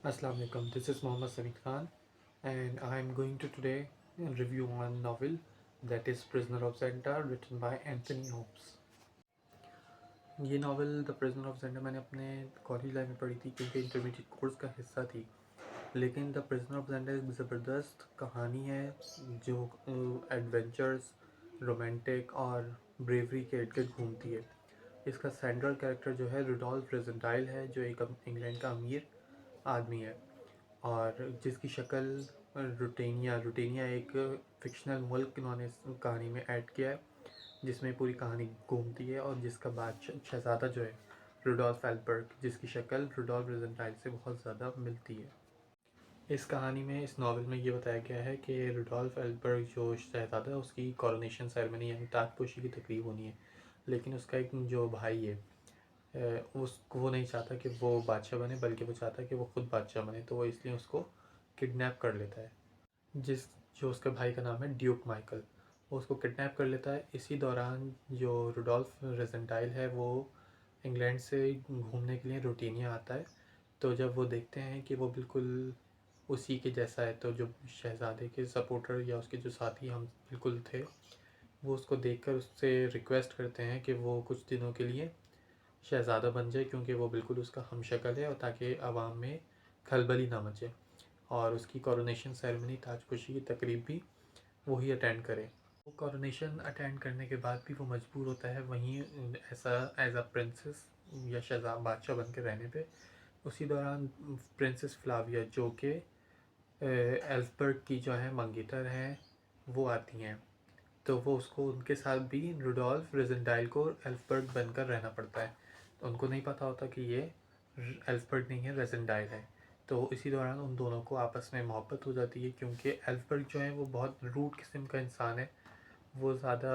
Assalamu alaikum. This is Mohammad Samit Khan, and I am going to today review one novel that is Prisoner of Zenda, written by Anthony Hobbs. ये novel the prisoner of जेंडा मैंने अपने college life में पढ़ी थी क्योंकि intermediate course का हिस्सा थी। लेकिन द प्रिजनर ऑफ जेंडा एक ज़बरदस्त कहानी है जो एडवेंचर्स, रोमांटिक और ब्रेवरी के इर्द गिर्द घूमती है। इसका सेंट्रल कैरेक्टर जो है रुडोल्फ रेजेंटाइल है, जो एक इंग्लैंड का अमीर आदमी है और जिसकी शक्ल रुटेनिया एक फ़िक्शनल मुल्क इन्होंने इस कहानी में ऐड किया है, जिसमें पूरी कहानी घूमती है और जिसका बादशाह शहज़ादा जो है रुडोल्फ एल्बर्ग, जिसकी शक्ल रुडोल्फ रोजेंटाइल से बहुत ज़्यादा मिलती है। इस कहानी में, इस नावल में ये बताया गया है कि रुडोल्फ एल्बर्ग जो शहज़ादा है उसकी कॉरोनेशन सेरेमनी यानी ताजपोशी की तकरीब होनी है, लेकिन उसका एक जो भाई है उसको वो नहीं चाहता कि वो बादशाह बने, बल्कि वो चाहता है कि वो खुद बादशाह बने, तो वो इसलिए उसको किडनैप कर लेता है। जिस जो उसके भाई का नाम है ड्यूक माइकल, वो उसको किडनैप कर लेता है। इसी दौरान जो रुडोल्फ रेजेंटाइल है वो इंग्लैंड से घूमने के लिए रूटीनिया आता है। तो जब वो देखते हैं कि वो बिल्कुल उसी के जैसा है, तो जो शहज़ादे के सपोर्टर या उसके जो साथी हम बिल्कुल थे, वो उसको देखकर उससे रिक्वेस्ट करते हैं कि वो कुछ दिनों के लिए शहज़ादा बन जाए, क्योंकि वो बिल्कुल उसका हमशक्ल है और ताकि आवाम में खलबली ना मचे और उसकी कॉरोनेशन सेरेमनी ताजपोशी की तकरीब भी वही अटेंड करे। वो कॉरोनेशन अटेंड करने के बाद भी वो मजबूर होता है वहीं ऐसा एज अ प्रिंसेस या शहज़ाद बादशाह बन के रहने पे। उसी दौरान प्रिंसेस फ्लाविया जो कि एल्फबर्ग की जो है मंगेतर हैं, वो आती हैं। तो वो उसको उनके साथ भी रुडोल्फ रेजेंडाइल को एल्फबर्ग बनकर रहना पड़ता है। तो उनको नहीं पता होता कि ये एल्फबर्ग नहीं है, रेजेंडाइल है। तो इसी दौरान उन दोनों को आपस में मोहब्बत हो जाती है, क्योंकि एल्फबर्ग जो है वो बहुत रूड किस्म का इंसान है। वो ज़्यादा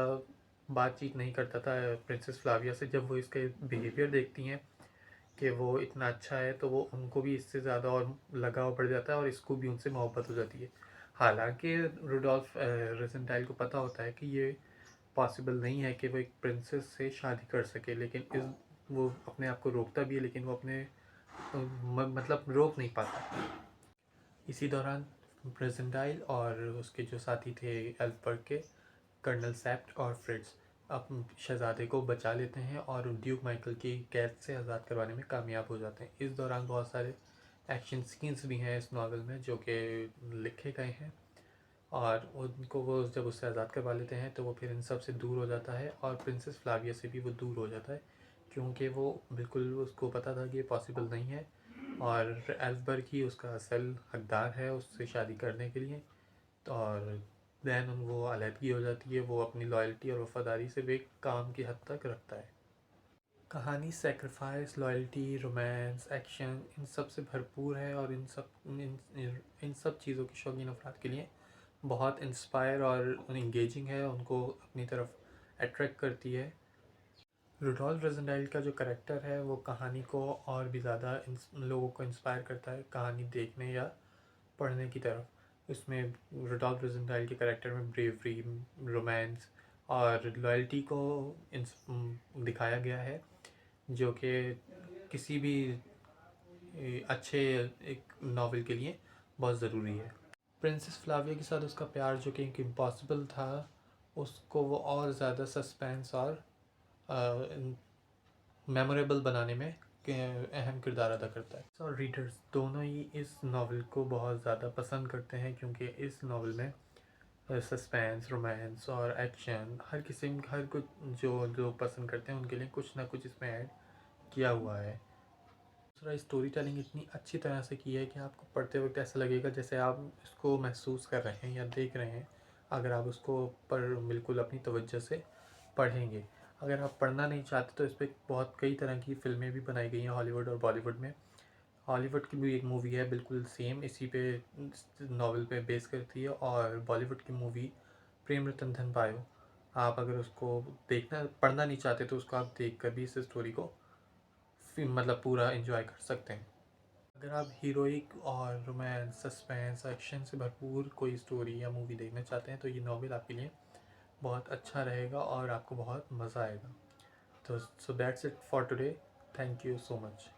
बातचीत नहीं करता था प्रिंसेस फ्लाविया से। जब वो इसके बिहेवियर देखती हैं कि वो इतना अच्छा है, तो वो उनको भी इससे ज़्यादा और लगाव बढ़ जाता है और इसको भी उनसे मोहब्बत हो जाती है। हालांकि रुडोल्फ रेजेंटाइल को पता होता है कि ये पॉसिबल नहीं है कि वो एक प्रिंसेस से शादी कर सके, लेकिन इस वो अपने आप को रोकता भी है, लेकिन वो अपने मतलब रोक नहीं पाता। इसी दौरान रेजेंटाइल और उसके जो साथी थे एल्फबर्ग के, कर्नल सेप्ट और फ्रिट्ज, अब शहज़ादे को बचा लेते हैं और ड्यूक माइकल की कैद से आज़ाद करवाने में कामयाब हो जाते हैं। इस दौरान बहुत सारे एक्शन सीन्स भी हैं इस नावल में जो कि लिखे गए हैं, और उनको वो जब उससे आज़ाद करवा लेते हैं तो वो फिर इन सब से दूर हो जाता है और प्रिंसेस फ्लाविया से भी वो दूर हो जाता है, क्योंकि वो बिल्कुल उसको पता था कि ये पॉसिबल नहीं है और एल्फबर्ग ही उसका असल हकदार है उससे शादी करने के लिए। तो और दैन वो अलहदगी हो जाती है। वो अपनी लॉयल्टी और वफादारी से वे काम की हद तक रखता है। कहानी sacrifice, loyalty, romance, action in सब से भरपूर है और इन सब चीज़ों के शौकीन अफराद के लिए बहुत इंस्पायर और इंगेजिंग है, उनको अपनी तरफ अट्रैक्ट करती है। रुडोल्फ रेजेंडाइल का जो करेक्टर है वो कहानी को और भी ज़्यादा लोगों को इंस्पायर करता है कहानी देखने या पढ़ने की तरफ। इसमें रुडोल्फ रेजेंडाइल के करेक्टर में ब्रेवरी, रोमांस और लॉयल्टी को दिखाया गया है, जो कि किसी भी अच्छे एक नावल के लिए बहुत ज़रूरी है। प्रिंसेस फ्लाविया के साथ उसका प्यार जो कि एक इम्पॉसिबल था, उसको वो और ज़्यादा सस्पेंस और मेमोरेबल बनाने में अहम किरदार अदा करता है। और रीडर्स दोनों ही इस नावल को बहुत ज़्यादा पसंद करते हैं, क्योंकि इस नावल में सस्पेंस, रोमांस और एक्शन हर किस्म हर कुछ जो लोग पसंद करते हैं उनके लिए कुछ ना कुछ इसमें ऐड किया हुआ है। दूसरा, स्टोरी टेलिंग इतनी अच्छी तरह से की है कि आपको पढ़ते वक्त ऐसा लगेगा जैसे आप इसको महसूस कर रहे हैं या देख रहे हैं, अगर आप उसको पर बिल्कुल अपनी तवज्जो से पढ़ेंगे। अगर आप पढ़ना नहीं चाहते तो इस पर बहुत कई तरह की फ़िल्में भी बनाई गई हैं हॉलीवुड और बॉलीवुड में। हॉलीवुड की भी एक मूवी है बिल्कुल सेम इसी पे नावल पे बेस करती है, और बॉलीवुड की मूवी प्रेम रतन धन पायो, आप अगर उसको देखना पढ़ना नहीं चाहते तो उसको आप देख कर भी इस स्टोरी को मतलब पूरा इंजॉय कर सकते हैं। अगर आप हीरोइक और रोमांस, सस्पेंस, एक्शन से भरपूर कोई स्टोरी या मूवी देखना चाहते हैं तो ये नावल आपके लिए बहुत अच्छा रहेगा और आपको बहुत मज़ा आएगा। तो so that's it for today. Thank you so much.